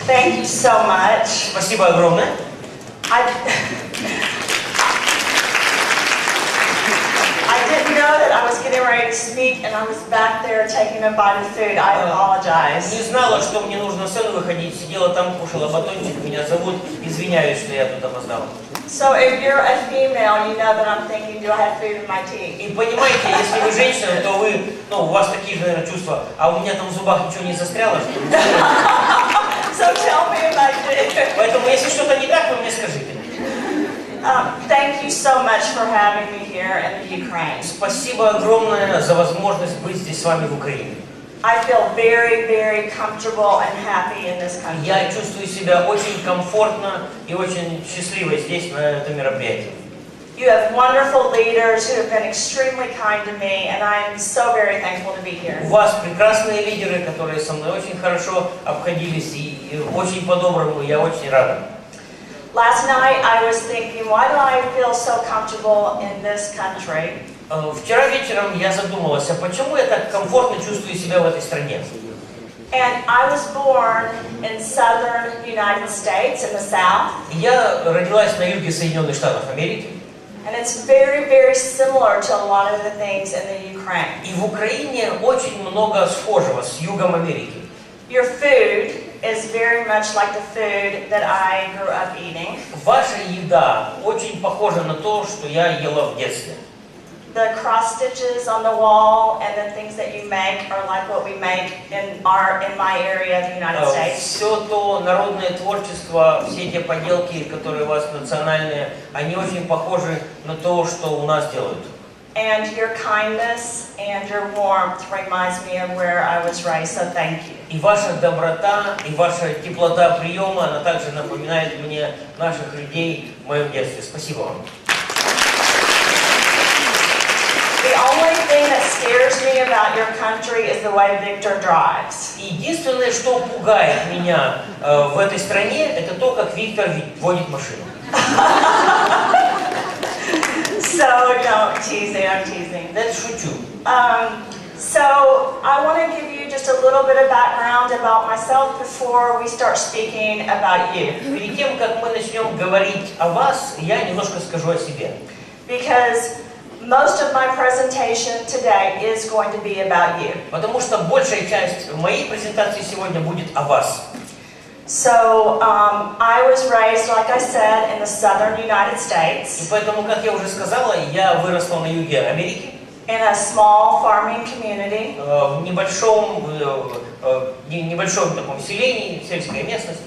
Thank you so much. Спасибо огромное. I didn't know that I was getting ready to speak, and I was back there taking a bite of food. I apologize. Не знала, что мне нужно на сцену выходить, сидела там, кушала батончик, меня зовут, извиняюсь, что я тут опоздала. So if you're a female, you know that I'm thinking, do I have food in my teeth? И понимаете, если вы женщина, то вы, у вас такие же, наверное, чувства, а у меня там в зубах ничего не застряло, что ли? So tell me if I did. Поэтому, если что-то не так, вы мне скажите. Thank you so much for having me here in the Ukraine. Спасибо огромное за возможность быть здесь с вами в Украине. I feel very, very comfortable and happy in this country. Я чувствую себя очень комфортно и очень счастливо здесь, на этом мероприятии. You have wonderful leaders who have been extremely kind to me, and I am so very thankful to be here. У вас прекрасные лидеры, которые со мной очень хорошо обходились и очень по-доброму, я очень рада. Last night I was thinking, why do I feel so comfortable in this country? Вчера вечером я задумалась, а почему я так комфортно чувствую себя в этой стране? And I was born in southern United States, in the South. Я родилась на юге Соединенных Штатов Америки. And it's very, very similar to a lot of the things in the Ukraine. И в Украине очень много схожего с югом Америки. Your food is very much like the food that I grew up eating. Ваша еда очень похожа на то, что я ела в детстве. The cross stitches on the wall and the things that you make are like what we make in my area of the United States. Все то народное творчество, все те поделки, которые у вас национальные, они очень похожи на то, что у нас делают. And your kindness and your warmth reminds me of where I was raised, so thank you. И ваша доброта, и ваша теплота приема, она также напоминает мне наших людей в моем детстве. Спасибо вам. The only thing that scares me about your country is the way Victor drives. Единственное, что пугает меня в этой стране, это то, как Виктор водит машину. So don't tease me, I'm teasing. Это шучу. So I want to give you just a little bit of background about myself before we start speaking about you. Перед тем, как мы начнем говорить о вас, я немножко скажу о себе. Because most of my presentation today is going to be about you. Потому что большая часть моей презентации сегодня будет о вас. So I was raised, like I said, in the southern United States. И поэтому, как я уже сказала, я выросла на юге Америки. In a small farming community. В небольшом таком селении, сельская местность.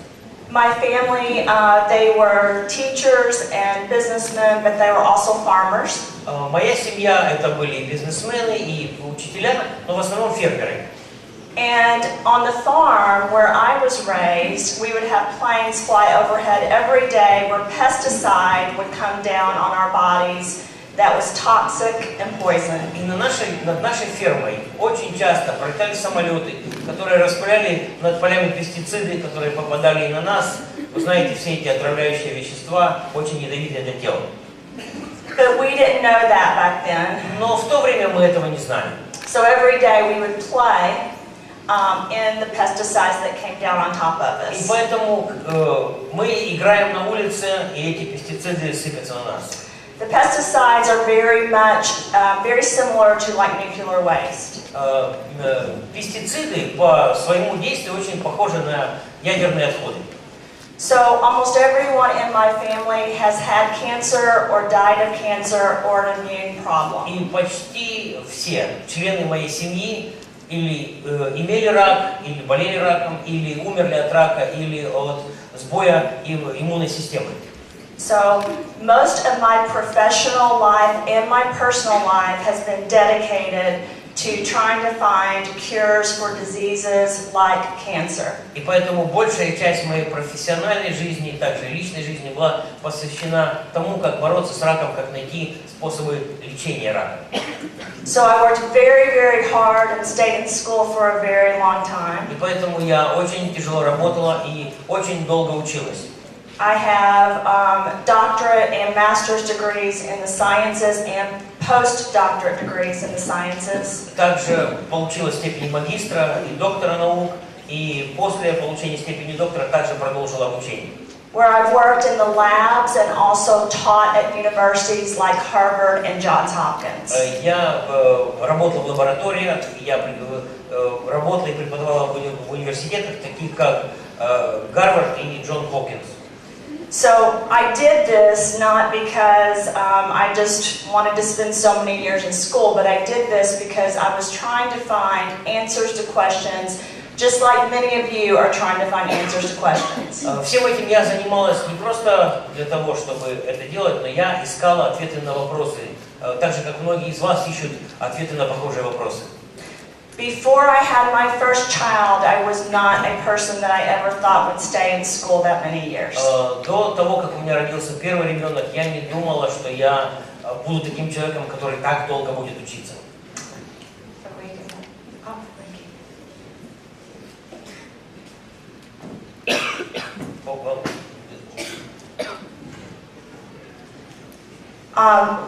My family, they were teachers and businessmen, but they were also farmers. Моя семья это были бизнесмены и учителя, но в основном фермеры. And on the farm where I was raised, we would have planes fly overhead every day where pesticide would come down on our bodies that was toxic and poison. И над нашей фермой очень часто пролетали самолеты, которые распыляли над полями пестициды, которые попадали и на нас. Вы знаете, все эти отравляющие вещества очень ядовитые для тела. But we didn't know that back then. Но в то время мы этого не знали. So every day we would play in the pesticides that came down on top of us. И поэтому мы играем на улице, и эти пестициды сыпятся на нас. The pesticides are very much, very similar to like nuclear waste. Пестициды по своему действию очень похожи на ядерные отходы. So almost everyone in my family has had cancer or died of cancer or an immune problem. И почти все члены моей семьи или имели рак, или болели раком, или умерли от рака, или от сбоя иммунной системы. So most of my professional life and my personal life has been dedicated to trying to find cures for diseases like cancer. И поэтому большая часть моей профессиональной жизни, также личной жизни была посвящена тому, как бороться с раком, как найти способы лечения рака. So I worked very, very hard and stayed in school for a very long time. И поэтому я очень тяжело работала и очень долго училась. I have doctorate and master's degrees in the sciences and postdoctorate degrees in the sciences. Также получила степень магистра и доктора наук, И после получения степени доктора также продолжил обучение. Where I've worked in the labs and also taught at universities like Harvard and Johns Hopkins. Я работал в лабораториях, я работал и преподавал в университетах, таких как Гарвард и Джон Хопкинс. So I did this not because I just wanted to spend so many years in school, but I did this because I was trying to find answers to questions, just like many of you are trying to find answers to questions. Всем этим я занималась не просто для того, чтобы это делать, но я искала ответы на вопросы, так же, как многие из вас ищут ответы на похожие вопросы. Before I had my first child, I was not a person that I ever thought would stay in school that many years. До того, как у меня родился первый ребенок, я не думала, что я буду таким человеком, который так долго будет учиться.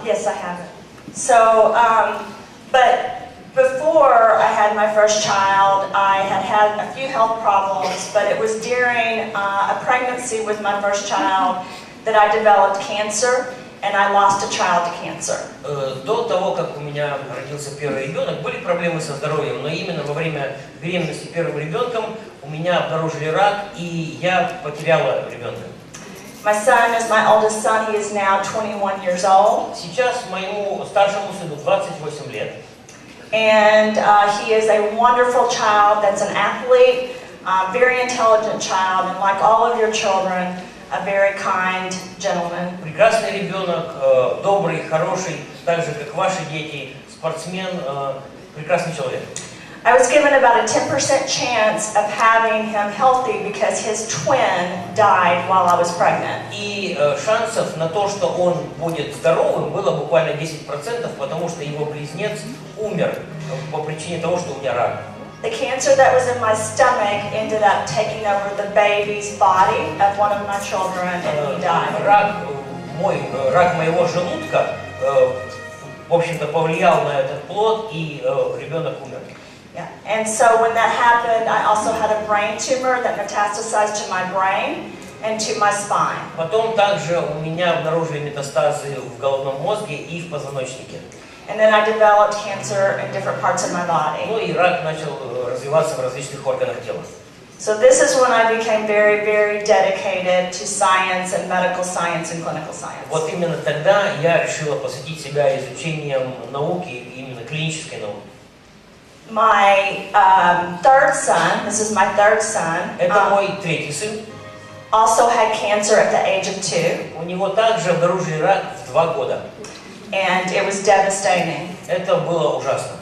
Yes, I have it. So, but before I had my first child, I had had a few health problems, but it was during a pregnancy with my first child that I developed cancer, and I lost a child to cancer. До того, как у меня родился первый ребенок, были проблемы со здоровьем, но именно во время беременности первым ребенком у меня обнаружили рак, и я потеряла ребенка. My son is my oldest son. He is now 21 years old. Сейчас моему старшему сыну 28 лет. And he is a wonderful child that's an athlete, very intelligent child, and like all of your children, a very kind gentleman. Прекрасный ребенок, добрый, хороший, так же, как ваши дети, спортсмен, прекрасный человек. I was given about a 10% chance of having him healthy because his twin died while I was pregnant. И шансов на то, что он будет здоровым, было буквально 10%, потому что его близнец умер по причине того, что у меня рак. The cancer that was in my stomach ended up taking over the baby's body of one of my children, and he died. Рак моего желудка, в общем-то, повлиял на этот плод, и ребенок умер. Yeah. And so when that happened, I also had a brain tumor that metastasized to my brain and to my spine. Потом также у меня обнаружили метастазы в головном мозге и в позвоночнике. And then I developed cancer in different parts of my body. Ну и рак начал развиваться в различных органах тела. So this is when I became very, very dedicated to science and medical science and clinical science. Вот именно тогда я решила посвятить себя изучением науки, именно клинической науки. My third son, this is my third son, Это мой третий сын. also had cancer at the age of 2. У него также обнаружили рак в 2 года. And it was devastating. Это было ужасно.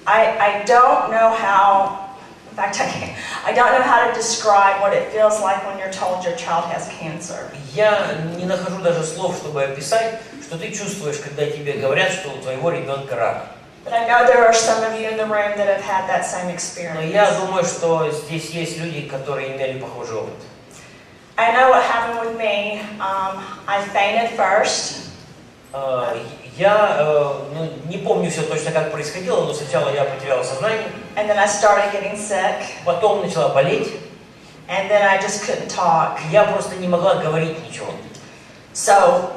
I don't know how, in fact I don't know how to describe what it feels like when you're told your child has cancer. Я не нахожу даже слов, чтобы описать, что ты чувствуешь, когда тебе говорят, что у твоего ребенка рак. But I know there are some of you in the room that have had that same Но experience. я думаю, что здесь есть люди, которые имели похожий опыт. I know what happened with me. I fainted first. Я не помню все точно, как происходило, но сначала я потеряла сознание. And then I started getting sick. Потом начала болеть. And then I just couldn't talk. Я просто не могла говорить ничего. So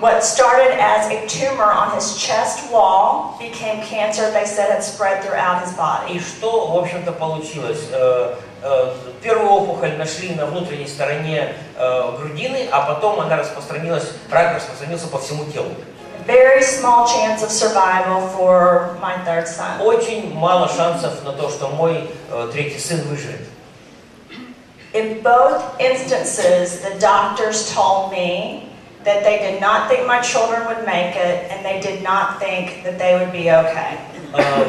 what started as a tumor on his chest wall became cancer. They said had spread throughout his body. И что, в общем-то, получилось? Первую опухоль нашли на внутренней стороне грудины, а потом она распространилась, рак распространился по всему телу. Very small chance of survival for my third son. Очень мало шансов на то, что мой третий сын выживет. In both instances, the doctors told me that they did not think my children would make it, and they did not think that they would be okay.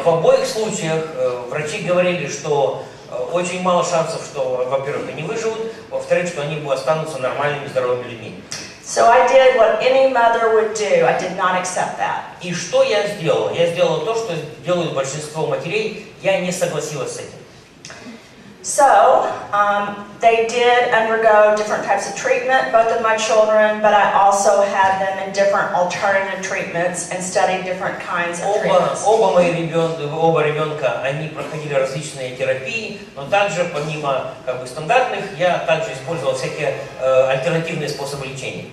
В обоих случаях врачи говорили, что очень мало шансов, что, во-первых, они выживут, во-вторых, что они останутся нормальными, здоровыми людьми. So I did what any mother would do. I did not accept that. И что я сделала? Я сделала то, что делают большинство матерей. Я не согласилась с этим. So, they did undergo different types of treatment, both of my children, but I also had them in different alternative treatments and studied different kinds of treatments. Оба ребенка, они проходили различные терапии, но также, помимо стандартных, я также использовал всякие альтернативные способы лечения.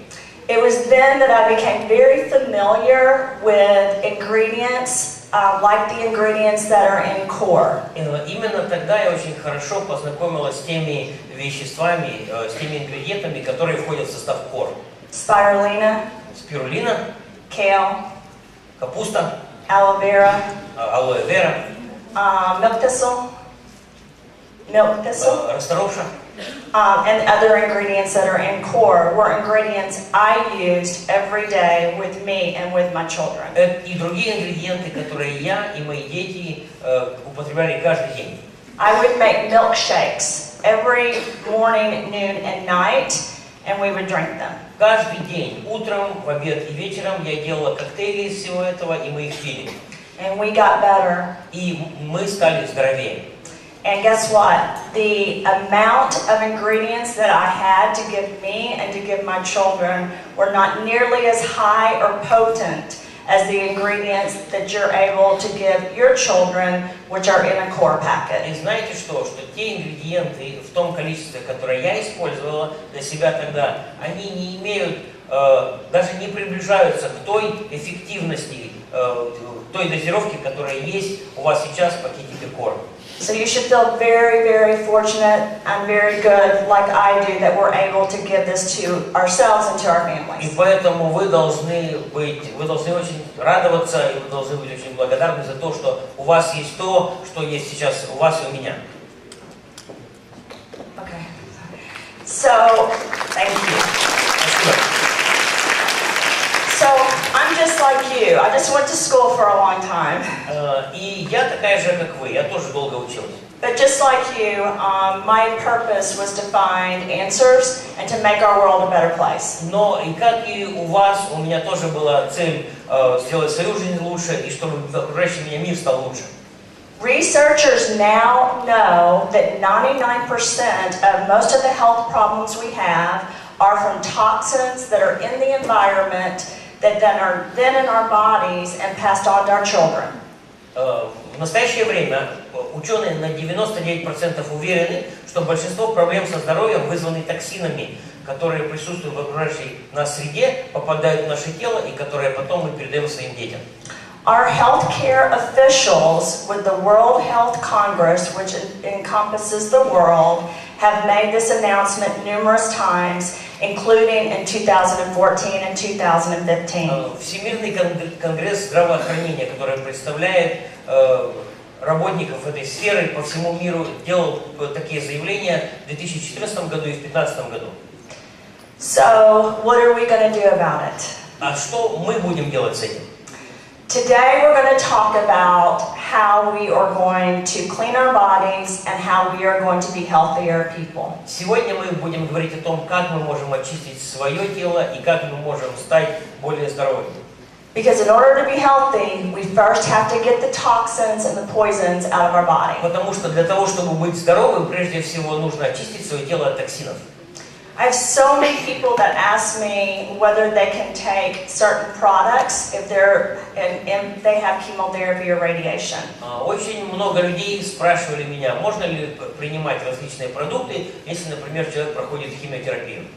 It was then that I became very familiar with ingredients, like the ingredients that are in core. Именно тогда я очень хорошо познакомилась с теми веществами, с теми ингредиентами, которые входят в состав кор. Спирулина, kale, капуста, aloe vera, milk thistle, расторопша. And other ingredients that are in core were ingredients I used every day with me and with my children. И другие ингредиенты, которые я и мои дети употребляли каждый день. I would make milkshakes every morning, noon, and night, and we would drink them. Каждый день, утром, в обед и вечером я делала коктейли из всего этого, и мы их пили. And we got better. И мы стали здоровее. And guess what? The amount of ingredients that I had to give me and to give my children were not nearly as high or potent as the ingredients that you're able to give your children, which are in a core packet. И знаете что? Что те ингредиенты в том количестве, которое я использовала для себя тогда, они не имеют, даже не приближаются к той эффективности, той дозировке, которая есть у вас сейчас в пакетике кор. So you should feel very, very fortunate and very good, like I do, that we're able to give this to ourselves and to our families. И поэтому вы должны очень радоваться, и вы должны быть очень благодарны за то, что у вас есть то, что есть сейчас у вас и у меня. Okay. So, thank you. Спасибо. So, I'm just like you. I just went to school for a long time. И я такая же, как вы. Я тоже долго училась. But just like you, my purpose was to find answers and to make our world a better place. Но и как и у вас, у меня тоже была цель сделать свою жизнь лучше и чтобы окружающий меня мир стал лучше. Researchers now know that 99% of most of the health problems we have are from toxins that are in the environment that then are in our bodies and passed on to our children. В настоящее время ученые на 99% уверены, что большинство проблем со здоровьем вызваны токсинами, которые присутствуют в окружающей нас среде, попадают в наше тело и которые потом мы передаем своим детям. Our healthcare officials with the World Health Congress, which encompasses the world, have made this announcement numerous times, including in 2014 and 2015. Всемирный конгресс здравоохранения, который представляет работников этой сферы по всему миру, делал такие заявления в 2014 году и в 2015 году. So, what are we going to do about it? А что мы будем делать с этим? Today we're going to talk about how we are going to clean our bodies and how we are going to be healthier people. Сегодня мы будем говорить о том, как мы можем очистить свое тело и как мы можем стать более здоровыми. Because in order to be healthy, we first have to get the toxins and the poisons out of our body. Потому что для того, чтобы быть здоровым, прежде всего нужно очистить свое тело от токсинов. I have so many people that ask me whether they can take certain products if they have chemotherapy or radiation. Очень много людей спрашивали меня, можно ли принимать различные продукты, если, например, человек проходит химиотерапию.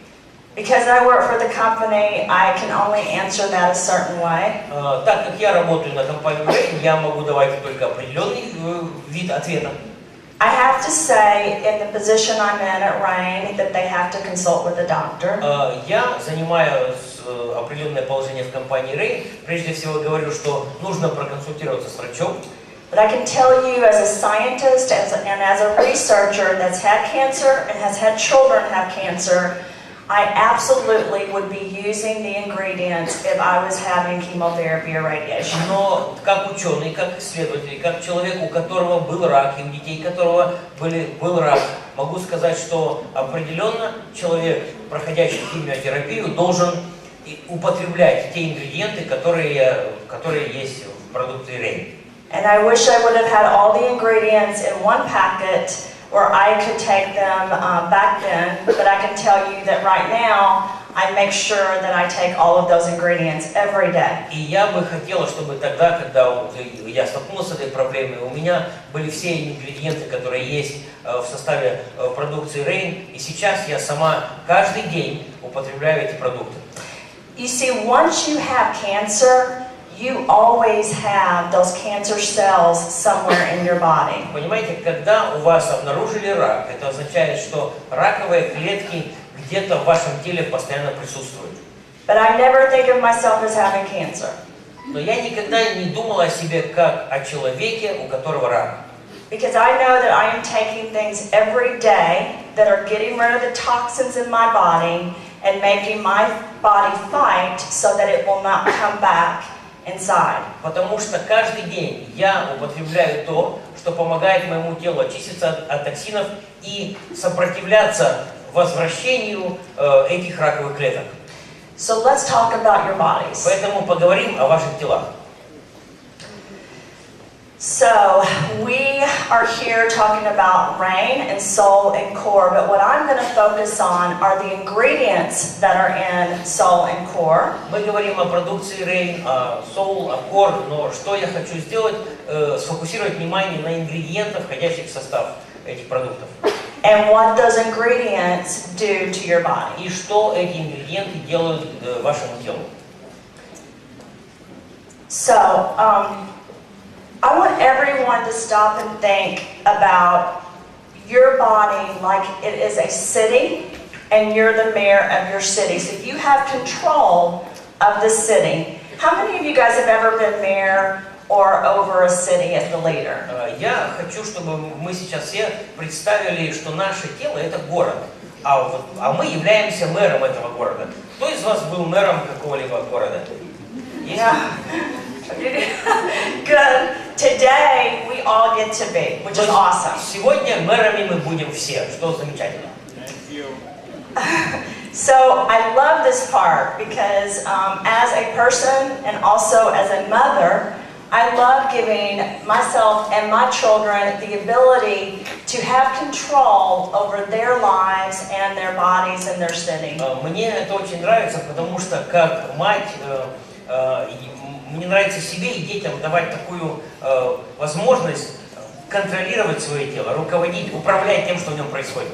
Because I work for the company, I can only answer that a certain way. Так как я работаю на компанию Rain, я могу давать только определенный вид ответа. I have to say, in the position I'm in at Rain, that they have to consult with a doctor. Я занимаю определенное положение в компании Rain. Прежде всего говорю, что нужно проконсультироваться с врачом. But I can tell you, as a scientist and as a researcher that's had cancer and has had children have cancer, I absolutely would be using the ingredients if I was having chemotherapy or radiation. Но как ученый, как исследователь, как человек, у которого был рак, и у детей которого был рак, могу сказать, что определенно человек, проходящий химиотерапию, должен употреблять те ингредиенты, которые есть в продукте Rain. And I wish I would have had all the ingredients in one packet or I could take them back then, but I can tell you that right now, I make sure that I take all of those ingredients every day. И я бы хотела, чтобы тогда, когда вот я столкнулся с этой проблемой, у меня были все ингредиенты, которые есть в составе продукции Rain, и сейчас я сама каждый день употребляю эти продукты. You see, once you have cancer, you always have those cancer cells somewhere in your body. Понимаете, когда у вас обнаружили рак, это означает, что раковые клетки где-то в вашем теле постоянно присутствуют. But I never think of myself as having cancer. Но я никогда не думала о себе как о человеке, у которого рак. Because I know that I am taking things every day that are getting rid of the toxins in my body and making my body fight so that it will not come back inside. Потому что каждый день я употребляю то, что помогает моему телу очиститься от токсинов и сопротивляться возвращению этих раковых клеток. So let's talk about your bodies. Поэтому поговорим о ваших телах. So we are here talking about rain and soul and core, but what I'm going to focus on are the ingredients that are in soul and core. Мы говорим о продукции Rain, о Soul, о Core, но что я хочу сделать, сфокусировать внимание на ингредиентах, входящих в состав этих продуктов. And what those ingredients do to your body. И что эти ингредиенты делают вашему телу. So, I want everyone to stop and think about your body like it is a city and you're the mayor of your city. So you have control of the city. How many of you guys have ever been mayor or over a city as the leader? Я хочу, чтобы мы сейчас все представили, что наше тело – это город, а мы являемся мэром этого города. Кто из вас был мэром какого-либо города? Yeah. Good. Today we all get to be, which is awesome. Сегодня мэрами мы будем все, что замечательно. So I love this part because as a person and also as a mother, I love giving myself and my children the ability to have control over their lives and their bodies and their city. Мне это очень нравится, потому что как мать мне нравится себе и детям давать такую возможность контролировать свое тело, руководить, управлять тем, что в нем происходит.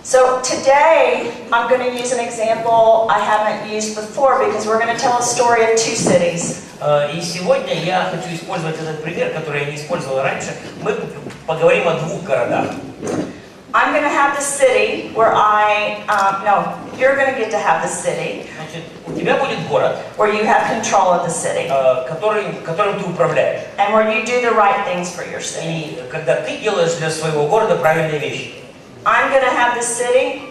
So today I'm going to use an example I haven't used before because we're going to tell a story of two cities. И сегодня я хочу использовать этот пример, который я не использовал раньше. Мы поговорим о двух городах. I'm going to have the city where you're going to get to have the city. Значит, у тебя будет город, where you have control of the city. Которым ты управляешь. And where you do the right things for your city. И когда ты делаешь для своего города правильные вещи. I'm going to have the city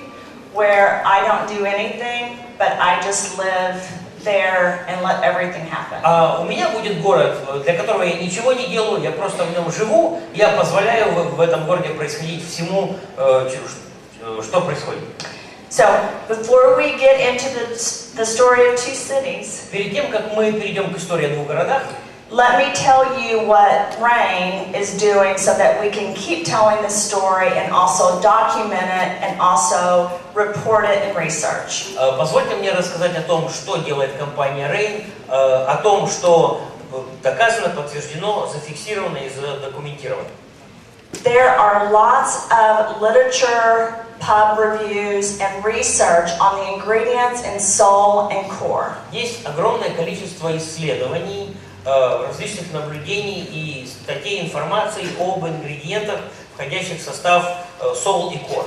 where I don't do anything, but I just live there and let everything happen. А у меня будет город, для которого я ничего не делаю, я просто в нем живу, я позволяю в этом городе происходить всему, что происходит. So, before we get into the story of two cities, перед тем, как мы перейдем к истории о двух городах, let me tell you what Rain is doing so that we can keep telling the story and also document it and also report it in research. Позвольте мне рассказать о том, что делает компания Rain, о том, что доказано, подтверждено, зафиксировано и задокументировано. There are lots of literature, pub reviews, and research on the ingredients in soul and core. Есть огромное количество исследований, различных наблюдений и статей информации об ингредиентах, входящих в состав Soul и Core.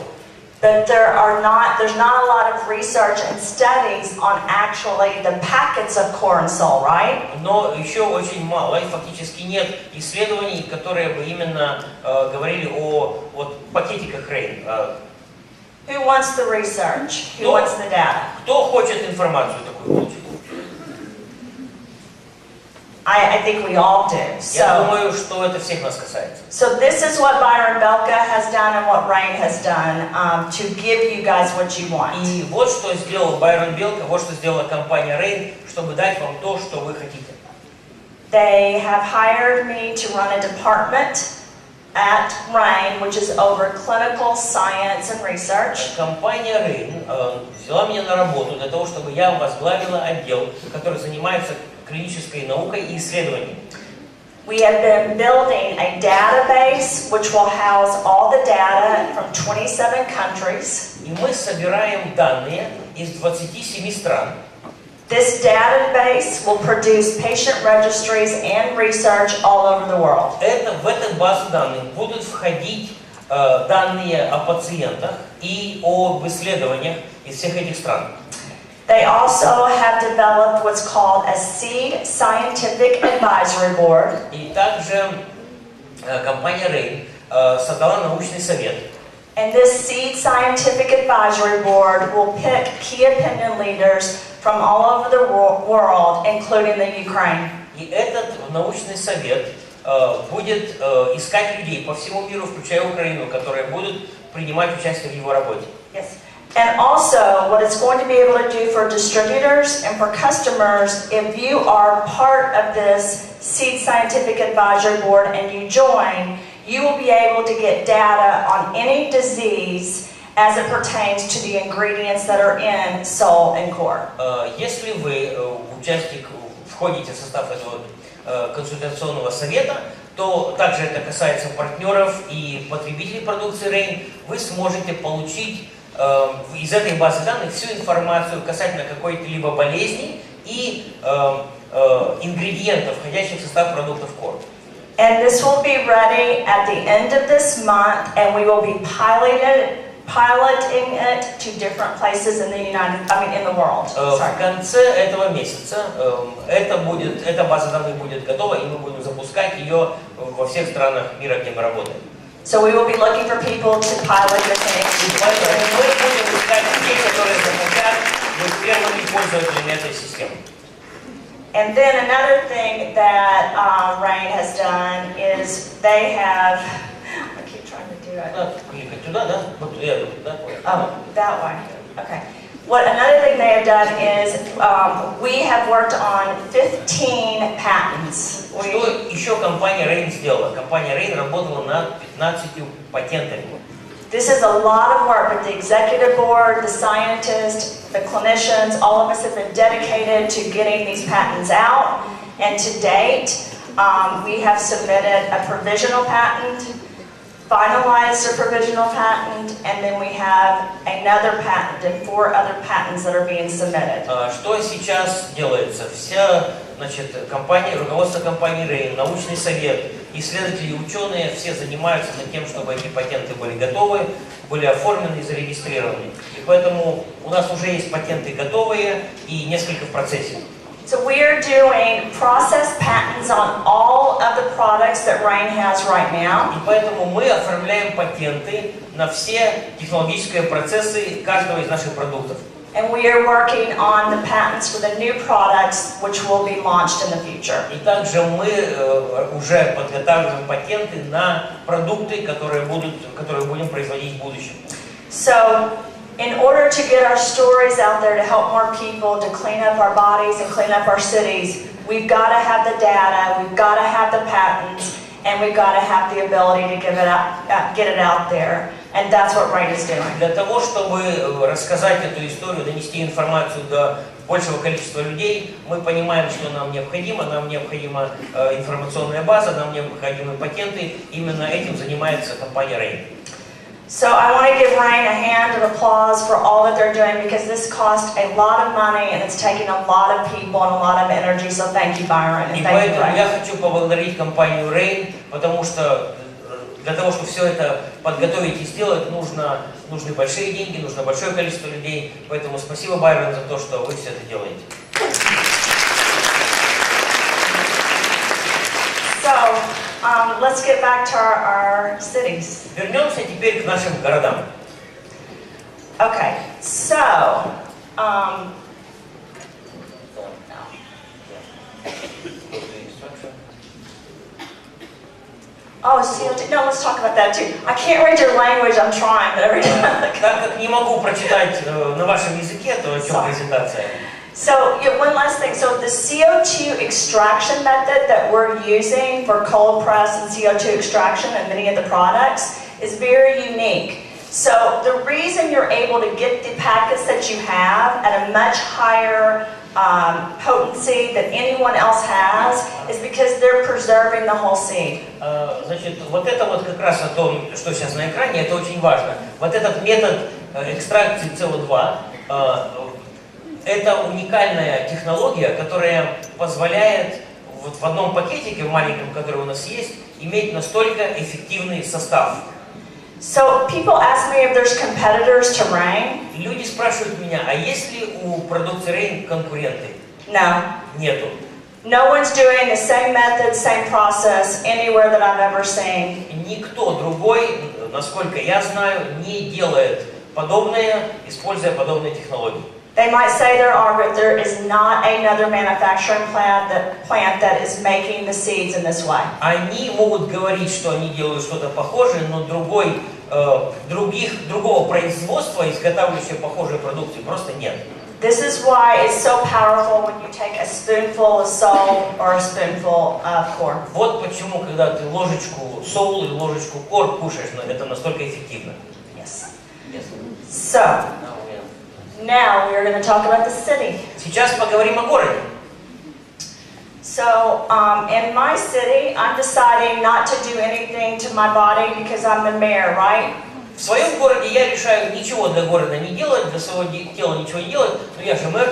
But there's not a lot of research and studies on actually the packets of core and soul, right? Но еще очень мало, и фактически нет исследований, которые бы именно говорили о пакетиках Rain. Who wants the research? Who wants the data? Кто хочет информацию такую получить? I think we all do. Я думаю, что это всех нас касается. So this is what Byron Belka has done and what Rain has done to give you guys what you want. И вот что сделал Байрон Белка, вот что сделала компания Rain, чтобы дать вам то, что вы хотите. They have hired me to run a department at RAIN, which is over clinical science and research. Компания Rain взяла меня на работу для того, чтобы я возглавила отдел, который занимается клинической наукой и исследованиями. We have been building a database which will house all the data from 27 countries. И мы собираем данные из 27 стран. This database will produce patient registries and research all over the world. В эту базу данных будут входить данные о пациентах и об исследованиях из всех этих стран. They also have developed what's called a Seed Scientific Advisory Board. И также компания Rain создала научный совет. And this Seed Scientific Advisory Board will pick key opinion leaders from all over the world, including the Ukraine. И этот научный совет будет искать людей по всему миру, включая Украину, которые будут принимать участие в его работе. Yes. And also, what it's going to be able to do for distributors and for customers, if you are part of this Seed Scientific Advisory Board and you join, you will be able to get data on any disease as it pertains to the ingredients that are in Soul and Core. Если вы входите в состав этого консультационного совета, то также это касается партнеров и потребителей продукции Rain, вы сможете получить из этой базы данных всю информацию касательно какой-либо болезни и ингредиентов, входящих в состав продуктов Core. And this will be ready at the end of this month, and we will be piloting it to different places in the world. В конце этого месяца эта база данных будет готова, и мы будем запускать ее во всех странах мира, где мы работаем. So we will be looking for people to pilot this thing. Мы будем искать людей, которые захотят быть первыми пользователями этой системы. And then another thing that RAIN has done is they have. I keep trying to do it. Кликать туда, да? Вот я тут, да? Oh, that way. Okay. Another thing they have done is we have worked on 15 patents. Что еще компания Rain сделала? Компания Rain работала над 15 патентами. This is a lot of work, but the executive board, the scientists, the clinicians, all of us have been dedicated to getting these patents out. And to date, we have submitted a provisional patent, finalized a provisional patent, and then we have another patent and 4 other patents that are being submitted. Что сейчас делается? Компания, руководство компании Rain, научный совет, исследователи и ученые все занимаются над тем, чтобы эти патенты были готовы, были оформлены и зарегистрированы. И поэтому у нас уже есть патенты готовые и несколько в процессе. So we are doing process patents on all of the products that RAIN has right now. И поэтому мы оформляем патенты на все технологические процессы каждого из наших продуктов. And we are working on the patents for the new products which will be launched in the future. И также мы уже подготавливаем патенты на продукты, которые будем производить в будущем. So, in order to get our stories out there to help more people, to clean up our bodies and clean up our cities, we've got to have the data, we've got to have the patents, and we've got to have the ability to get it out there. And that's what RAIN is doing. Для того, чтобы рассказать эту историю, донести информацию до большего количества людей, мы понимаем, что нам необходимо информационная база, нам необходимы патенты. Именно этим занимается компания Rain. So I want to give RAIN a hand of applause for all that they're doing because this cost a lot of money and it's taking a lot of people and a lot of energy. So thank you, Byron, and И thank you, поэтому RAIN. я хочу поблагодарить компанию Rain, потому что для того, чтобы все это подготовить и сделать, нужны большие деньги, нужно большое количество людей. Поэтому спасибо, Байрон, за то, что вы все это делаете. So, let's get back to our cities. Вернемся теперь к нашим городам. Okay, so, oh, COT, no, let's talk about that too. I can't read your language, I'm trying, but every time. Так как не могу прочитать на вашем языке, то о чем презентация? So one last thing. So the CO2 extraction method that we're using for cold press and CO2 extraction and many of the products is very unique. So the reason you're able to get the packets that you have at a much higher potency that anyone else has is because they're preserving the whole seed. Значит, вот это вот как раз о том, что сейчас на экране, это очень важно. Вот этот метод экстракции СО2, это уникальная технология, которая позволяет вот в одном пакетике, в маленьком, который у нас есть, иметь настолько эффективный состав. So people ask me if there's competitors to Rain. Люди спрашивают меня, а есть ли у продукции Rain конкуренты? No. Нету. No one's doing the same method, same process anywhere that I've ever seen. Никто другой, насколько я знаю, не делает подобное, используя подобные технологии. They might say there are, but there is not another manufacturing plant that is making the seeds in this way. Они могут говорить, что они делают что-то похожее, но другого производства, изготавливающего похожую продукцию, просто нет. This is why it's so powerful when you take a spoonful of salt or a spoonful of corn. Вот почему, когда ты ложечку соул или ложечку кор кушаешь, это настолько эффективно. Yes. So, now we are going to talk about the city. Сейчас поговорим о городе. So, in my city, I'm deciding not to do anything to my body because I'm the mayor, right? В своем городе я решаю ничего для города не делать, для своего тела ничего не делать, но я же мэр.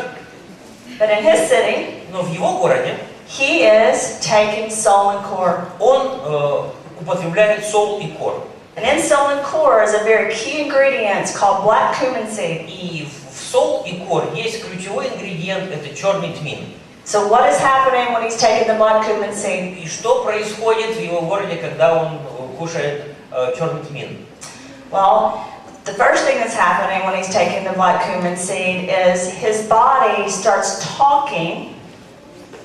But in his city, но в его городе he is taking soul and core. Он употребляет сол и кор. And in soul and core is a very key ingredient called black cumin seed. И в сол и кор есть ключевой ингредиент, это черный тмин. So what is happening when he's taking the black cumin seed? И что происходит в его городе, когда он кушает черный тмин? Well, the first thing that's happening when he's taking the black cumin seed is his body starts talking.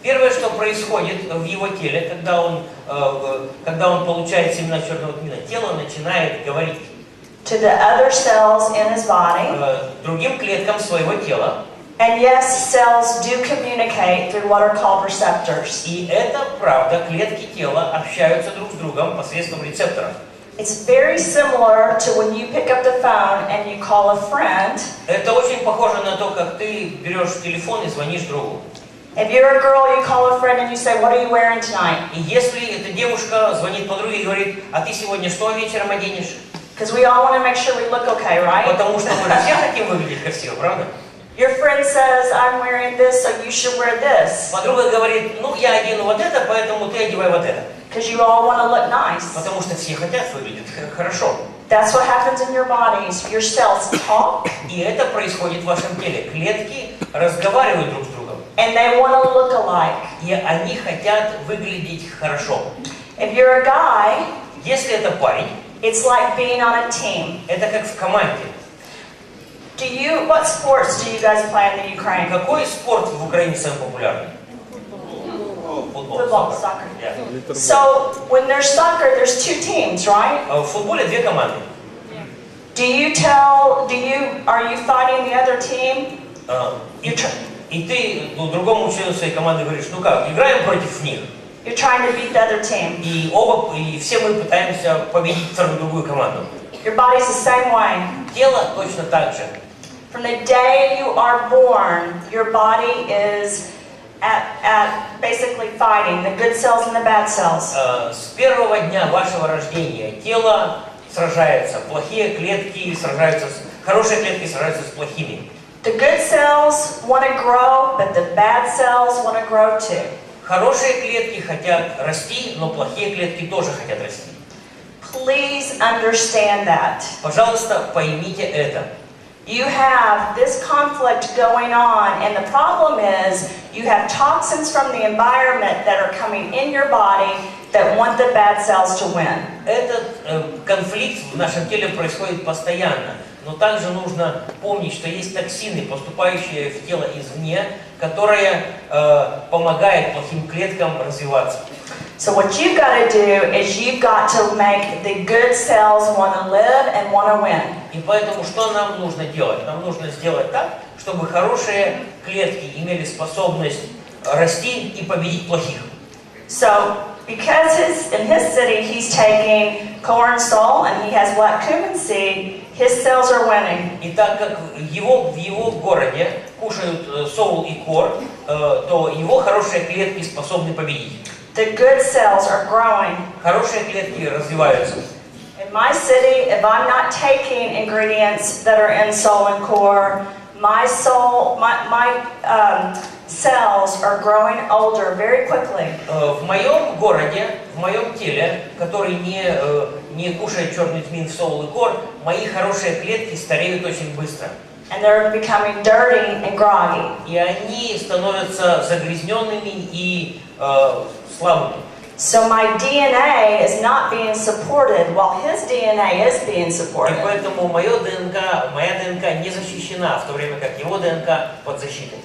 Первое, что происходит в его теле, когда он получает семена черного тмина, тело начинает говорить to the other cells in his body. Другим клеткам своего тела. And yes, cells do communicate through what are called receptors. И это правда, клетки тела общаются друг с другом посредством рецепторов. It's very similar to when you pick up the phone and you call a friend. Это очень похоже на то, как ты берешь телефон и звонишь другу. If you're a girl, you call a friend and you say, "What are you wearing tonight?" И если эта девушка звонит подруге и говорит, а ты сегодня что вечером оденешь? Because we all want to make sure we look okay, right? Потому что мы же все хотим выглядеть красиво, правда? Your friend says, "I'm wearing this, so you should wear this." Подруга говорит, ну я одену вот это, поэтому ты одевай вот это. Because you all want to look nice. Потому что все хотят выглядеть хорошо. That's what happens in your bodies. Your cells talk. И это происходит в вашем теле. Клетки разговаривают друг с другом. And they want to look alike. И они хотят выглядеть хорошо. If you're a guy, если это парень, it's like being on a team. Это как в команде. What sports do you guys play in the Ukraine? Какой спорт в Украине самый популярный? Football, soccer. Yeah. So when there's soccer, there's two teams, right? В футболе две команды. Are you fighting the other team? И ты другому члену своей команды говоришь, ну как, играем против них. You're trying to beat the other team. И все мы пытаемся победить другую команду. Your body's the same way. Тело точно так же. From the day you are born, your body is at basically fighting the good cells and the bad cells. С первого дня вашего рождения тело сражается, плохие клетки сражаются, хорошие клетки сражаются с плохими. The good cells want to grow, but the bad cells want to grow too. Хорошие клетки хотят расти, но плохие клетки тоже хотят расти. Please understand that. Пожалуйста, поймите это. You have this conflict going on, and the problem is you have toxins from the environment that are coming in your body that want the bad cells to win. Этот конфликт в нашем теле происходит постоянно, но также нужно помнить, что есть токсины, поступающие в тело извне, которые помогают плохим клеткам развиваться. So what you've got to do is you've got to make the good cells want to live and want to win. И поэтому что нам нужно делать? Нам нужно сделать так, чтобы хорошие клетки имели способность расти и победить плохих. So, because in his city he's taking corn sole and he has black cumin seed, his cells are winning. И так как в его городе кушают соул и кор, то его хорошие клетки способны победить. The good cells are growing. Хорошие клетки развиваются. In my city, if I'm not taking ingredients that are in sole and core, my cells are growing older very quickly. В моем городе, в моем теле, который не кушает черный тмин, соул и кор, мои хорошие клетки стареют очень быстро. And they're becoming dirty and groggy. И они становятся загрязненными и слабыми. So my DNA is not being supported while his DNA is being И supported. поэтому моя ДНК не защищена, в то время как его ДНК под защитой.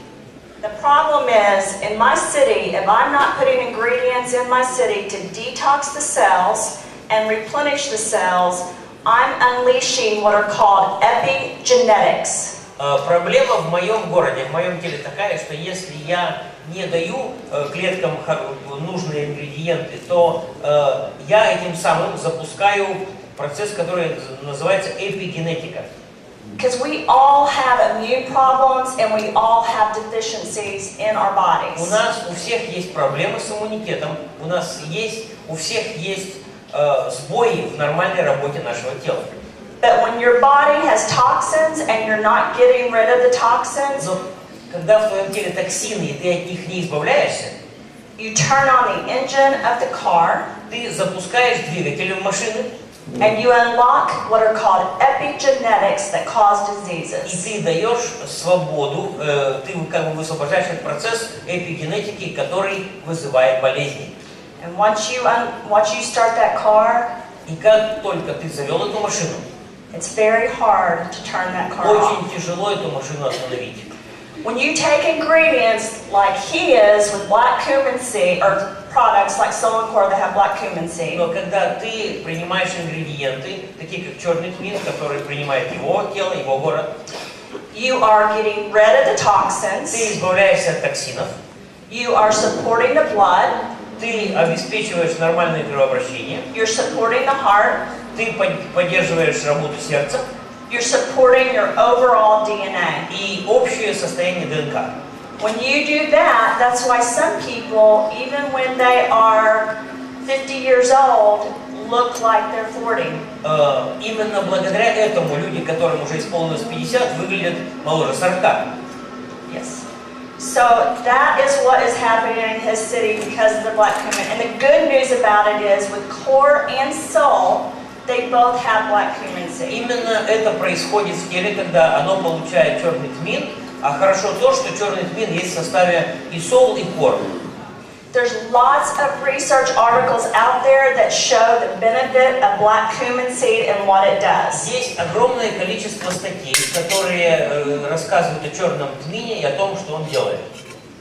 The problem is, in my city, if I'm not putting ingredients in my city to detox the cells and replenish the cells, I'm unleashing what are called epigenetics. Проблема в моем городе, в моем теле такая, что если я не даю клеткам нужные ингредиенты, то я этим самым запускаю процесс, который называется эпигенетика. Because we all have immune problems and we all have deficiencies in our У bodies. нас у всех есть проблемы с иммунитетом, у всех есть сбои в нормальной работе нашего тела. But when your body has toxins and you're not getting rid of the toxins, Но когда в твоем теле токсины, и ты от них не избавляешься, you turn on the engine of the car ты запускаешь двигатель машины, and you unlock what are called epigenetics that cause и diseases. ты даешь свободу, ты как бы высвобождаешь этот процесс эпигенетики, который вызывает болезни. And once you start that car, И как только ты завел эту машину, it's very hard to turn that car off. очень тяжело эту машину остановить. When you take ingredients like he is with black cumin seed, or products like Sole and Core that have black cumin seed, Но когда ты принимаешь ингредиенты, такие как черный тмин, который принимает его тело, его город, you are getting rid of the ты toxins, избавляешься от токсинов, you are supporting the blood, ты обеспечиваешь нормальное кровообращение, you're supporting the heart, ты поддерживаешь работу сердца you're supporting your overall DNA. и общее состояние ДНК. When you do that, that's why some people, even when they are 50 years old, look like they're 40. Именно благодаря этому люди, которым уже исполнилось 50, выглядят моложе 40. Yes. So that is what is happening in his city because of the black cumin. And the good news about it is with core and soul, they both have black cumin seed. Именно это происходит в теле, когда оно получает черный тмин, а хорошо то, что черный тмин есть в составе и соул, и кор. There's lots of research articles out there that show the benefit of black cumin seed and what it does. Есть огромное количество статей, которые рассказывают о черном тмине и о том, что он делает.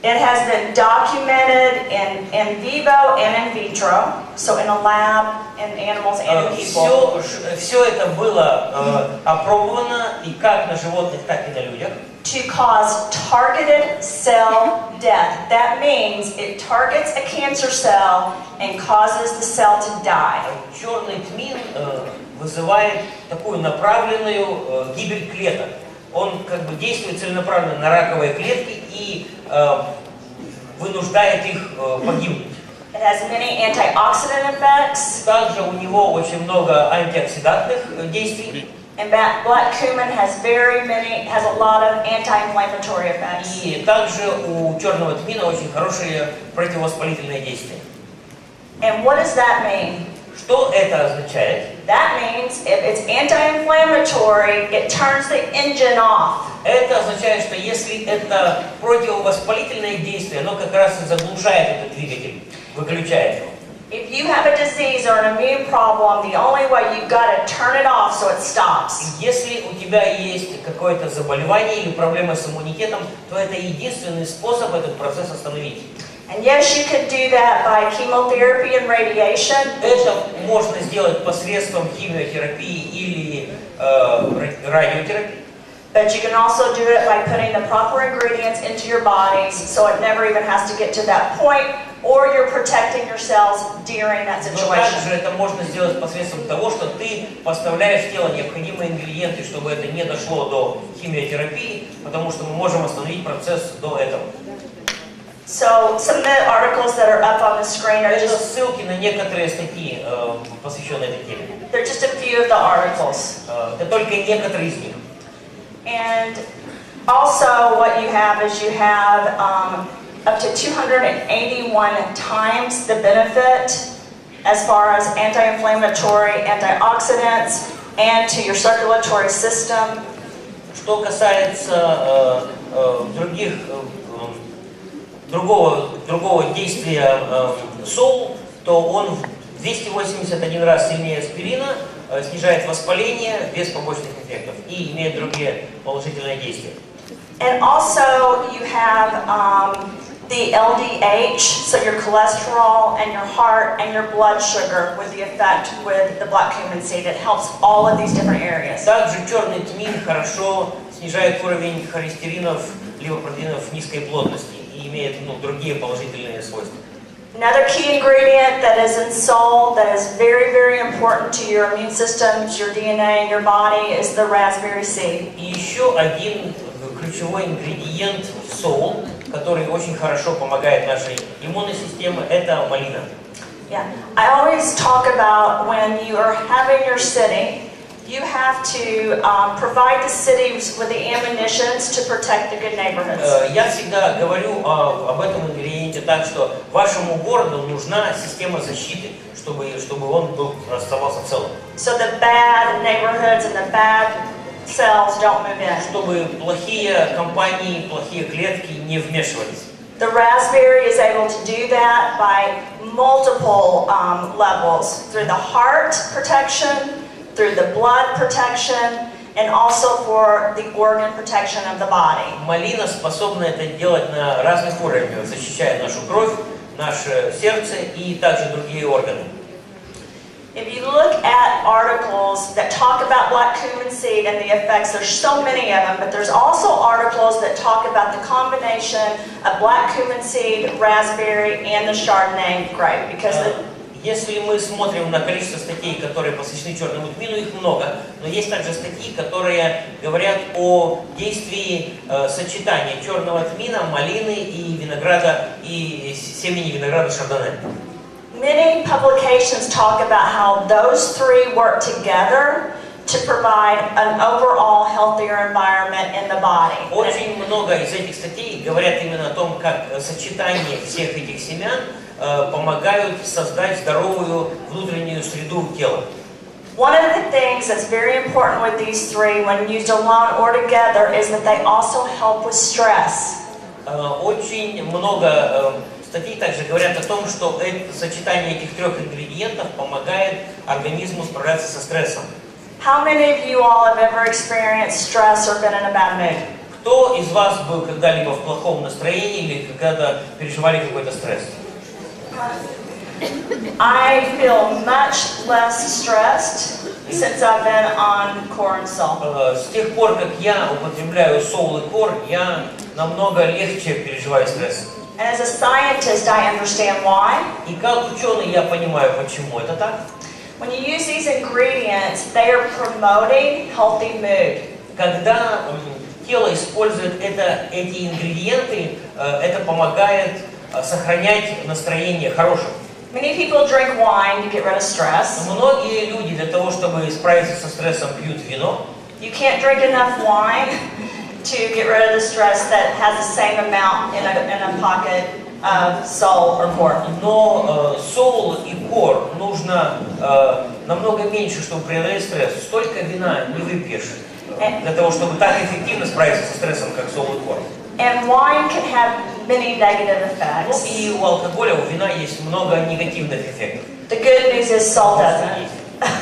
It has been documented in vivo and in vitro, so in a lab, in animals and in people. Все это было опробовано и как на животных, так и на людях. To cause targeted cell death. That means it targets a cancer cell and causes the cell to die. Черный тмин вызывает такую направленную гибель клеток. Он как бы действует целенаправленно на раковые клетки и вынуждает их погибнуть. It has many antioxidant effects. Также у него очень много антиоксидантных действий. And black cumin has a lot of anti-inflammatory effects. И также у черного тмина очень хорошие противовоспалительные действия. And what does that mean? Что это означает? That means if it's anti-inflammatory, it turns the engine off. Это означает, что если это противовоспалительное действие, оно как раз и заглушает этот двигатель, выключает его. If you have a disease or an immune problem, the only way you've got to turn it off so it stops. Если у тебя есть какое-то заболевание или проблема с иммунитетом, то это единственный способ этот процесс остановить. And yes, you could do that by chemotherapy and radiation. Это можно сделать посредством химиотерапии или радиотерапии. But you can also do it by putting the proper ingredients into your bodies so it never even has to get to that point, or you're protecting yourselves during that Но situation. также это можно сделать посредством того, что ты поставляешь в тело необходимые ингредиенты, чтобы это не дошло до химиотерапии, потому что мы можем остановить процесс до этого. So some of the articles that are up on the screen are Это just, ссылки на некоторые статьи, посвященные этой теме. they're just a few of the articles. Это только некоторые из них. And also what you have is you have up to 281 times the benefit as far as anti-inflammatory, antioxidants, and to your circulatory system. Что касается другого действия сол, то он в 281 раз сильнее аспирина, снижает воспаление без побочных эффектов и имеет другие положительные действия. And also you have the LDH, so your cholesterol and your heart and your blood sugar with the effect with the black cumin seed. It helps all of these different areas. Также черный тмин хорошо снижает уровень холестеринов, липопротеинов низкой плотности и имеет другие положительные свойства. Another key ingredient that is in salt that is very, very important to your immune systems, your DNA, and your body is the raspberry seed. И еще один ключевой ингредиент сол, который очень хорошо помогает нашей иммунной системе, это малина. Yeah, I always talk about when you are having your sitting, you have to provide the cities with the ammunitions to protect the good neighborhoods. Я всегда говорю об этом ингредиенте так, что вашему городу нужна система защиты, чтобы он оставался целым. So the bad neighborhoods and the bad cells don't move in. Чтобы плохие компании, плохие клетки не вмешивались. The raspberry is able to do that by multiple levels, through the heart protection, through the blood protection, and also for the organ protection of the body. Малина способна это делать на разных уровнях, защищая нашу кровь, наше сердце и также другие органы. If you look at articles that talk about black cumin seed and the effects, there's so many of them, but there's also articles that talk about the combination of black cumin seed, raspberry, and the Chardonnay grape, because Если мы смотрим на количество статей, которые посвящены черному тмину, их много, но есть также статьи, которые говорят о действии сочетания черного тмина, малины и винограда, и семени винограда шардоне. Many publications talk about how those three work together to provide an overall healthier environment in the body. Очень много из этих статей говорят именно о том, как сочетание всех этих семян помогают создать здоровую внутреннюю среду тела. One of the things that's very important with these three, when used alone or together, is that they also help with stress. Очень много статей также говорят о том, что сочетание этих трех ингредиентов помогает организму справляться со стрессом. How many of you all have ever experienced stress or been in a bad mood? Кто из вас был когда-либо в плохом настроении или когда переживали какой-то стресс? I feel much less stressed since I've been on corn salt. С тех пор, как я употребляю сол и кор, я намного легче переживаю стресс. And as a scientist, I understand why. И как ученый я понимаю, почему это так. When you use these ingredients, they are promoting healthy mood. Когда тело использует эти ингредиенты, это помогает сохранять настроение хорошим. Many people drink wine to get rid of stress. Многие люди для того, чтобы справиться со стрессом, пьют вино. You can't drink enough wine to get rid of the stress that has the same amount in a pocket of salt or corn. Но сол и кор нужно намного меньше, чтобы преодолеть стресс. Столько вина не выпьешь для того, чтобы так эффективно справиться со стрессом, как сол и кор. And wine can have many negative effects. И у алкоголя, у вина есть много негативных эффектов. The good news is salt doesn't.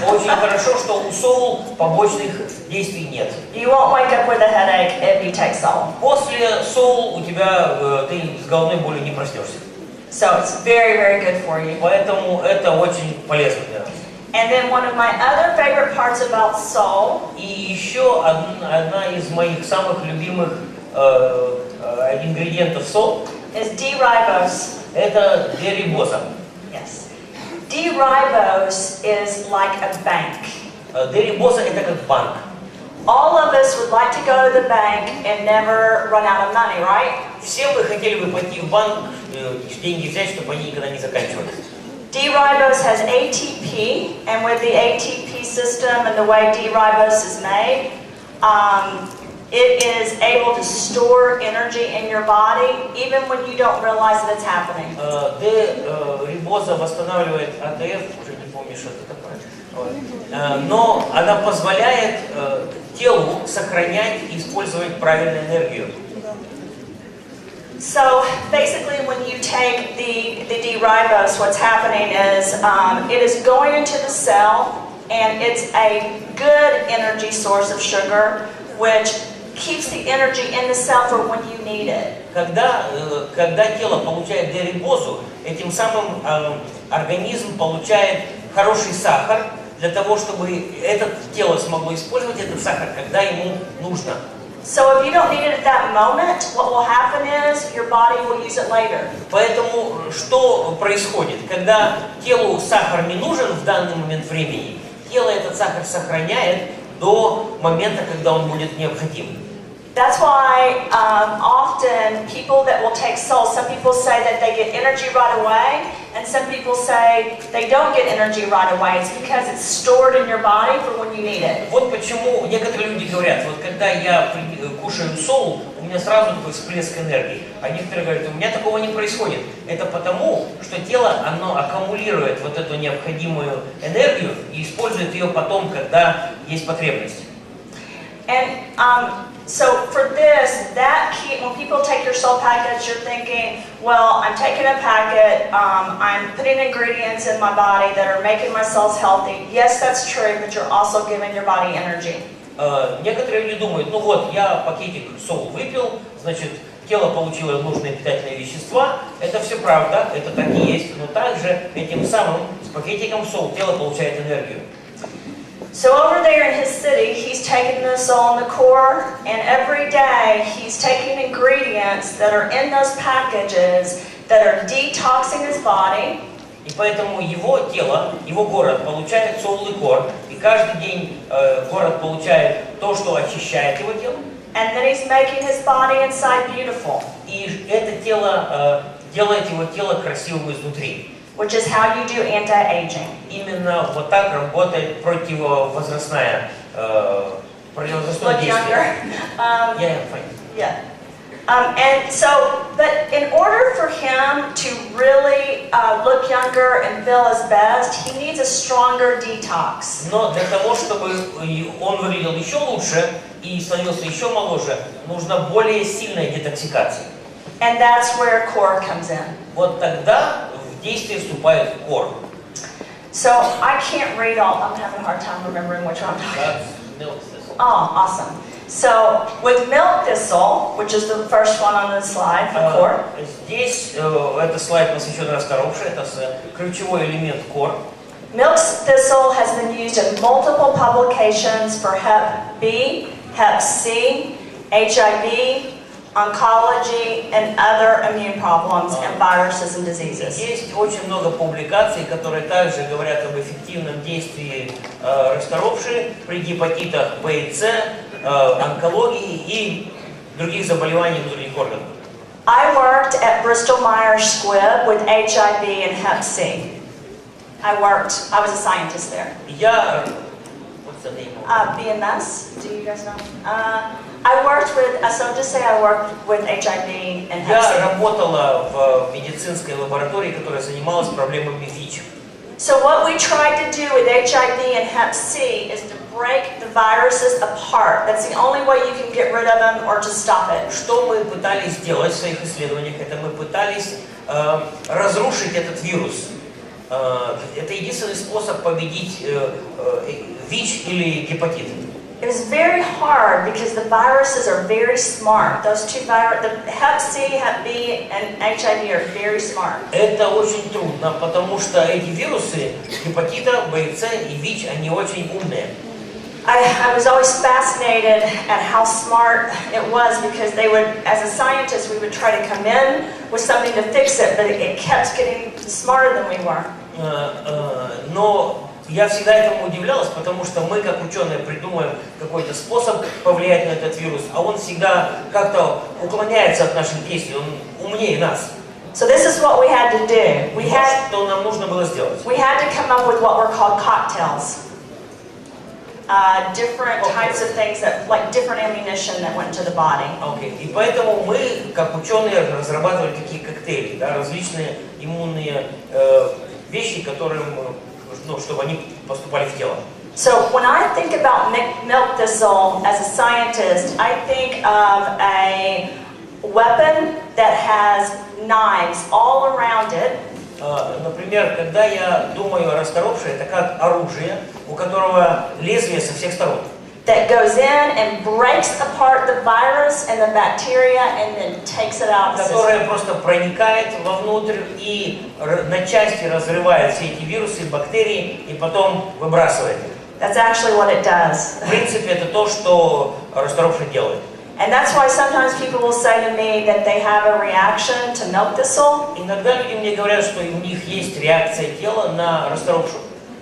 Очень хорошо, что у сол побочных действий нет. You won't wake up with a headache if you take salt. После сол у тебя ты с головной болью не проснешься. So it's very, very good for you. Поэтому это очень полезно для нас. And then one of my other favorite parts about soul. И еще одна из моих самых любимых ингредиентов сол Is D-ribose. Это D-рибоза. Yes. D-ribose is like a bank. D-рибоза это как банк. All of us would like to go to the bank and never run out of money, right? Все вы хотели бы пойти в банк, деньги взять, чтобы они никогда не заканчивались. D-ribose has ATP, and with the ATP system and the way D-ribose is made, it is able to store energy in your body even when you don't realize that it's happening. D-рибоза восстанавливает АТФ, уже не помню, что это такое, но она позволяет телу сохранять и использовать правильную энергию. So basically when you take the D-ribose, what's happening is it is going into the cell, and it's a good energy source of sugar, which keeps the energy in the cell for when you need it. Когда тело получает D-рибозу, этим самым организм получает хороший сахар для того, чтобы это тело смогло использовать этот сахар, когда ему нужно. So if you don't need it at that moment, what will happen is your body will use it later. Поэтому что происходит? Когда телу сахар не нужен в данный момент времени, тело этот сахар сохраняет до момента, когда он будет необходим. That's why often people that will take soul, some people say that they get energy right away, and some people say they don't get energy right away. It's because it's stored in your body for when you need it. Вот почему некоторые люди говорят, вот когда я кушаю соул, у меня сразу такой всплеск энергии. А некоторые говорят, у меня такого не происходит. Это потому, что тело, оно аккумулирует вот эту необходимую энергию и использует ее потом, когда есть потребность. And so for this, when people take your soul package, you're thinking, well, I'm taking a packet, I'm putting ingredients in my body that are making my cells healthy. Yes, that's true, but you're also giving your body energy. Некоторые люди думают, ну вот, я пакетик соул выпил, значит, тело получило нужные питательные вещества. Это все правда, это так и есть, но также этим самым, с пакетиком соул, тело получает энергию. So over there in his city, he's taking the soul and the core, and every day he's taking ingredients that are in those packages that are detoxing his body. И поэтому его тело, его город получает соул и кор, и каждый день город получает то, что очищает его тело. And then he's making his body inside beautiful. И это тело делает его тело красивым изнутри. Which is how you do anti-aging. Именно вот так работает противовозрастное действие. Yeah. And so, but in order for him to really look younger and feel his best, he needs a stronger detox. Но для того, чтобы он выглядел еще лучше и становился еще моложе, нужна более сильная детоксикация. And that's where core comes in. Вот тогда в действие вступает кор. So I can't read all. I'm having a hard time remembering which one I'm talking. Oh, awesome. So with milk thistle, which is the first one on the slide for core. Здесь это слайд посвящен расторопшей, это ключевой элемент кор. Milk thistle has been used in multiple publications for Hep B, Hep C, HIV, oncology, and other immune problems and viruses and diseases. Есть очень много публикаций, которые также говорят об эффективном действии расторопшей при гепатитах Б и С, онкологии и других заболеваний внутренних органов. I worked at Bristol-Myers Squibb with HIV and Hep C. I was a scientist there. What's the name? BMS, do you guys know? I worked with, so just say I worked with HIV and Hep C. Я работала в медицинской лаборатории, которая занималась проблемами ВИЧ. So what we tried to do with HIV and Hep C is to break the viruses apart. That's the only way you can get rid of them or to stop it. Что мы пытались сделать в своих исследованиях, это мы пытались разрушить этот вирус. Это единственный способ победить ВИЧ или гепатит. It was very hard because the viruses are very smart. Those two viruses, the Hep C, Hep B, and HIV are very smart. Это очень трудно, потому что эти вирусы гепатита, B, C и ВИЧ, они очень умные. I was always fascinated at how smart it was because they would, as a scientist, we would try to come in with something to fix it, but it kept getting smarter than we were. Но я всегда этому удивлялась, потому что мы, как ученые, придумаем какой-то способ повлиять на этот вирус, а он всегда как-то уклоняется от наших действий, он умнее нас. So this is what we had to do. Вот что нам нужно было сделать. We had to come up with what were called cocktails. Different types of things that, like different ammunition that went into the body. Okay. И поэтому мы, как ученые, разрабатывали такие коктейли, да, различные иммунные вещи, которые, ну, чтобы они поступали в тело. So when I think about milk thistle as a scientist, I think of a weapon that has knives all around it. Например, когда я думаю о расторопше, это как оружие, у которого лезвие со всех сторон. That goes in and breaks apart the virus and the bacteria and then takes it out of the system. Которое просто проникает вовнутрь и на части разрывает все эти вирусы, бактерии и потом выбрасывает их. That's actually what it does. В принципе, это то, что расторопше делает. And that's why sometimes people will say to me that they have a reaction to milk thistle. Иногда люди мне говорят, что у них есть реакция тела на расторопшу.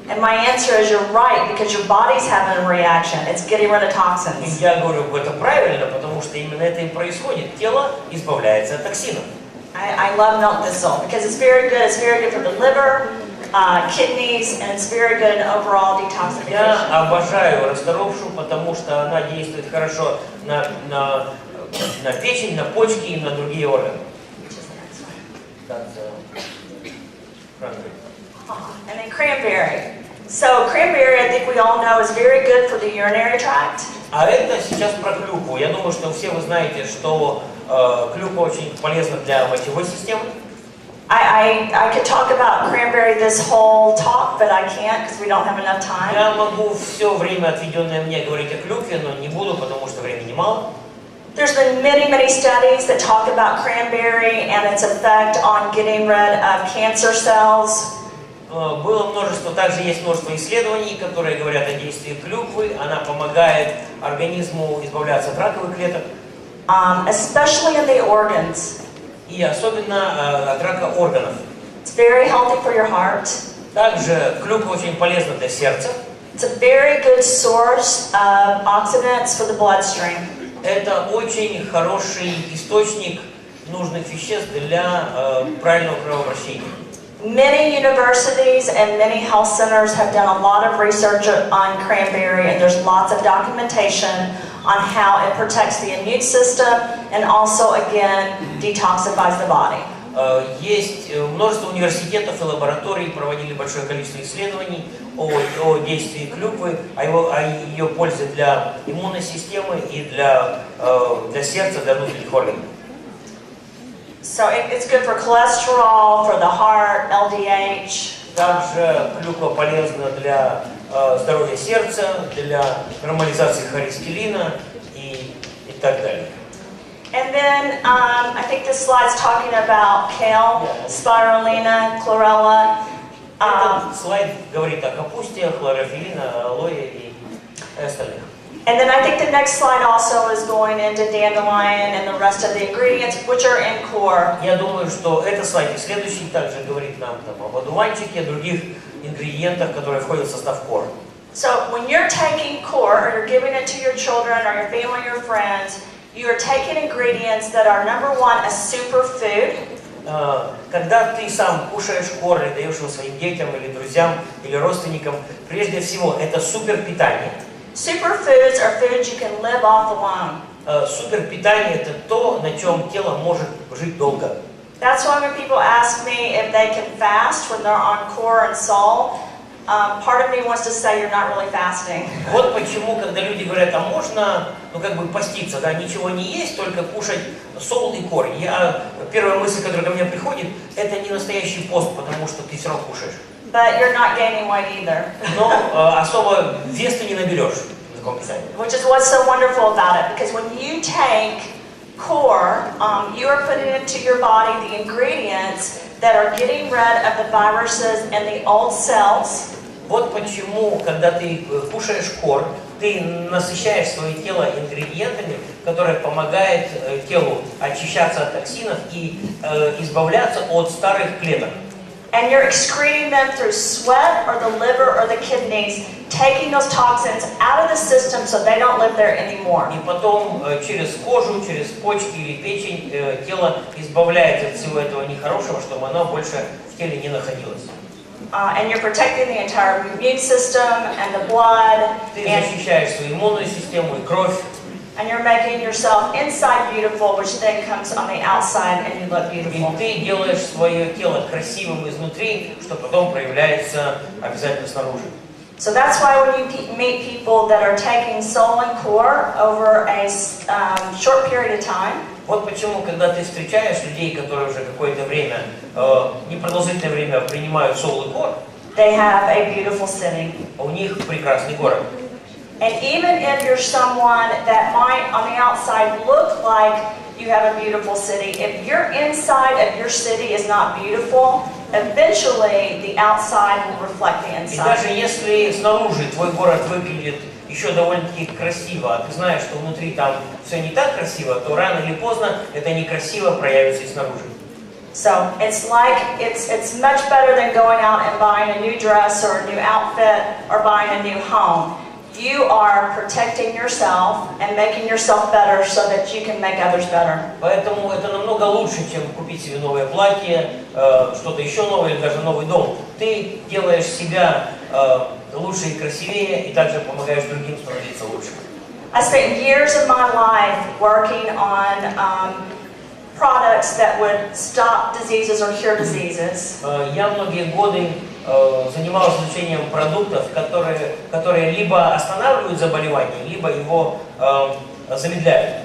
And my answer is you're right, because your body's having a reaction. It's getting rid of toxins. И я говорю, это правильно, потому что именно это и происходит. Тело избавляется от токсинов. I love milk thistle because it's very good. It's very good for the liver, kidneys, and it's very good in overall detoxification. Я обожаю расторопшу, потому что она действует хорошо на печень, на почки и на другие органы. And then cranberry. So cranberry, I think we all know, is very good for the urinary tract. А это сейчас про клюкву. Я думаю, что все вы знаете, что клюква очень полезна для мочевой системы. I could talk about cranberry this whole talk, but I can't because we don't have enough time. Я могу все время, отведенное мне, говорить о клюкве, но не буду, потому что времени мало. There's been many studies that talk about cranberry and its effect on getting rid of cancer cells. Было множество, также есть множество исследований, которые говорят о действии клюквы. Она помогает организму избавляться от раковых клеток. Especially in the organs. И особенно от рака органов. It's very healthy for your heart. Также клюква очень полезна для сердца. It's a very good source of oxidants for the bloodstream. Это очень хороший источник нужных веществ для правильного кровообращения. Many universities and many health centers have done a lot of research on cranberry, and there's lots of documentation on how it protects the immune system and also, again, detoxifies the body. Есть множество университетов и лабораторий проводили большое количество исследований о действии клюквы, о ее пользе для иммунной системы и для сердца, для внутренних органов. So it's good for cholesterol, for the heart, LDH. Также клюква полезна для здоровья сердца, для нормализации холестерина и так далее. And then I think this slide's talking about kale, spirulina, chlorella. Этот слайд говорит о капусте, хлорофилина, алоэ и остальных. And then I think the next slide also is going into dandelion and the rest of the ingredients, which are in core. Я думаю, что этот слайд и следующий также говорит нам об одуванчике, о других ингредиентах, которые входят в состав core. So when you're taking core, or you're giving it to your children or your family or friends, you are taking ingredients that are, number one, a superfood. Когда ты сам кушаешь кор или даешь его своим детям или друзьям или родственникам, прежде всего это супер питание. Superfoods are foods you can live off alone. Супер питание это то, на чем тело может жить долго. That's why when people ask me if they can fast when they're on core and soul, part of me wants to say you're not really fasting. Вот почему, когда люди говорят, а можно, ну как бы поститься, да, ничего не есть, только кушать сол и кор. Первая мысль, которая ко мне приходит, это не настоящий пост, потому что ты все равно кушаешь. But you're not gaining weight either. Но особо вес ты не наберешь с таком питании. Which is what's so wonderful about it, because when you take core, you are putting into your body the ingredients that are getting rid of the viruses and the old cells. Вот почему, когда ты кушаешь кор, ты насыщаешь свое тело ингредиентами, которые помогают телу очищаться от токсинов и избавляться от старых клеток. And you're excreting them through sweat or the liver or the kidneys, taking those toxins out of the system so they don't live there anymore. И потом через кожу, через почки или печень тело избавляется от всего этого нехорошего, чтобы оно больше в теле не находилось. And you're protecting the entire immune system and the blood. Ты защищаешь свою иммунную систему и кровь. And you're making yourself inside beautiful, which then comes on the outside and you look beautiful. И ты делаешь свое тело красивым изнутри, что потом проявляется обязательно снаружи. So that's why when you meet people that are taking soul and core over a short period of time, вот почему, когда ты встречаешь людей, которые уже какое-то время, непродолжительное время принимают soul и core, they have a beautiful city. у них прекрасный город. And even if you're someone that might on the outside look like you have a beautiful city, if your inside of your city is not beautiful, eventually the outside will reflect the И inside. даже если снаружи твой город выглядит еще довольно-таки красиво, а ты знаешь, что внутри там все не так красиво, то рано или поздно это некрасиво проявится и снаружи. So it's like it's much better than going out and buying a new dress or a new outfit or buying a new home. You are protecting yourself and making yourself better so that you can make others better. Поэтому это намного лучше, чем купить себе новое платье, что-то еще новое или даже новый дом. Ты делаешь себя лучше и красивее, и также помогаешь другим становиться лучше. I spent years of my life working on products that would stop diseases or cure diseases. Я многие годы занимался изучением продуктов, которые либо останавливают заболевание, либо его замедляют.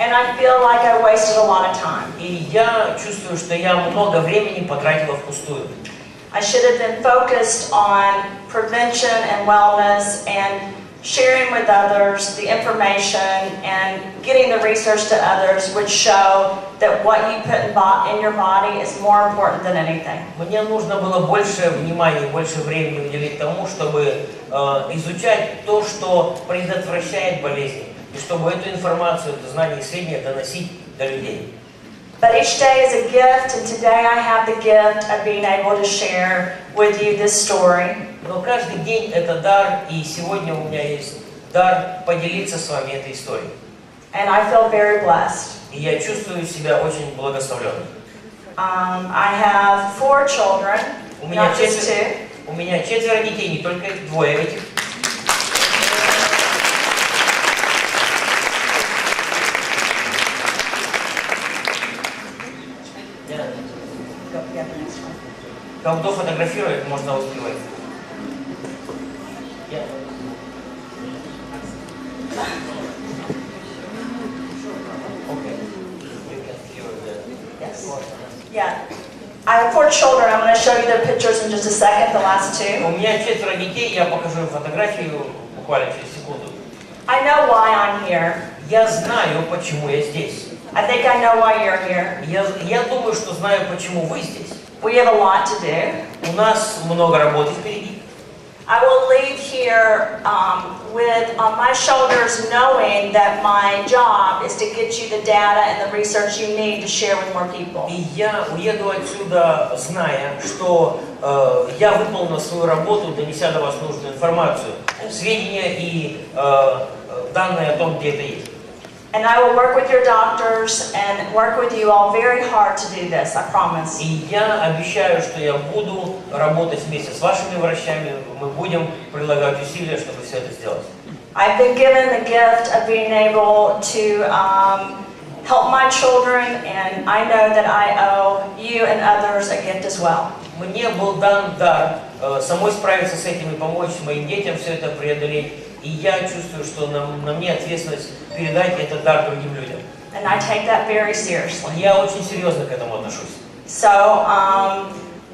And I feel like I wasted a lot of time. И я чувствую, что я много времени потратила впустую. I should have been focused on prevention and wellness and sharing with others the information and getting the research to others would show that what you put in your body is more important than anything. Мне нужно было больше внимания, больше времени уделить тому, чтобы изучать то, что предотвращает болезни, и чтобы эту информацию, это знание и сведения доносить до людей. But each day is a gift, and today I have the gift of being able to share with you this story. Но каждый день это дар, и сегодня у меня есть дар поделиться с вами этой историей. And I feel very blessed. И я чувствую себя очень благословленным. I have 4 children, not just 2. У меня 4 детей, не только 2 этих. Кто фотографирует, можно успевать. Yeah. I have 4 children. I'm going to show you their pictures in just a second, the last 2. У меня 4 детей, я покажу им фотографию буквально через секунду. I know why I'm here. Я знаю, почему я здесь. I think I know why you're here. Я думаю, что знаю, почему вы здесь. We have a lot to do. У нас много работы впереди. I will leave here with on my shoulders knowing that my job is to get you the data and the research you need to share with more people. И я уеду отсюда, зная, что я выполнил свою работу, донеся до вас нужную информацию, сведения и данные о том, где это есть. And I will work with your doctors and work with you all very hard to do this, I promise. И я обещаю, что я буду работать вместе с вашими врачами, мы будем прилагать усилия, чтобы все это сделать. I've been given the gift of being able to help my children, and I know that I owe you and others a gift as well. Мне был дан дар самой справиться с этим и помочь моим детям все это преодолеть. И я чувствую, что на мне ответственность передать этот дар другим людям. And I take that very seriously. Я очень серьезно к этому отношусь. So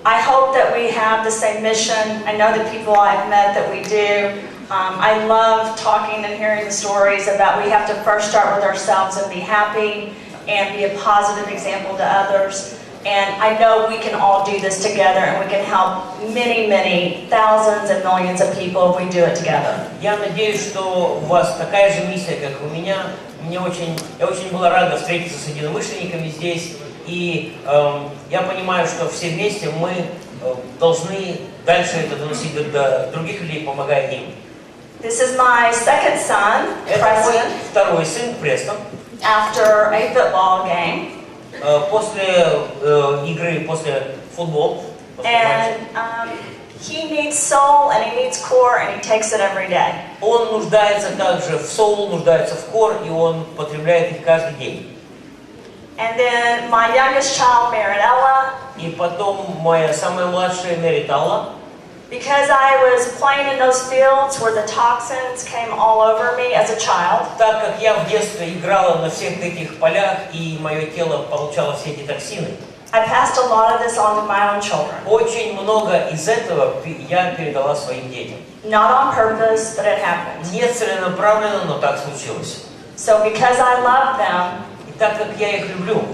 I hope that we have the same mission. I know the people I've met that we do. I love talking and hearing the stories about we have to first start with ourselves and be happy and be a positive example to others. And I know we can all do this together and we can help many, many thousands and millions of people if we do it together. Я надеюсь, что у вас такая же миссия, как у меня. Я очень была рада встретиться с единомышленниками здесь. И я понимаю, что все вместе мы должны дальше это доносить до других людей, помогая им. This is my second son, Preston, Второй сын, Престон. after a football game. После игры, после футбола. And he needs soul and he needs core and he takes it every day. Он нуждается также в соул, нуждается в кор, и он потребляет их каждый день. And then my youngest child, Marinella, И потом моя самая младшая Меритала. because I was playing in those fields where the toxins came all over me as a child, Так как я в детстве играла на всех этих полях, и мое тело получало все эти токсины, I passed a lot of this on to my own children. очень много из этого я передала своим детям. Not on purpose, but it happened. Не целенаправленно, но так случилось. So because I love them, И так как я их люблю,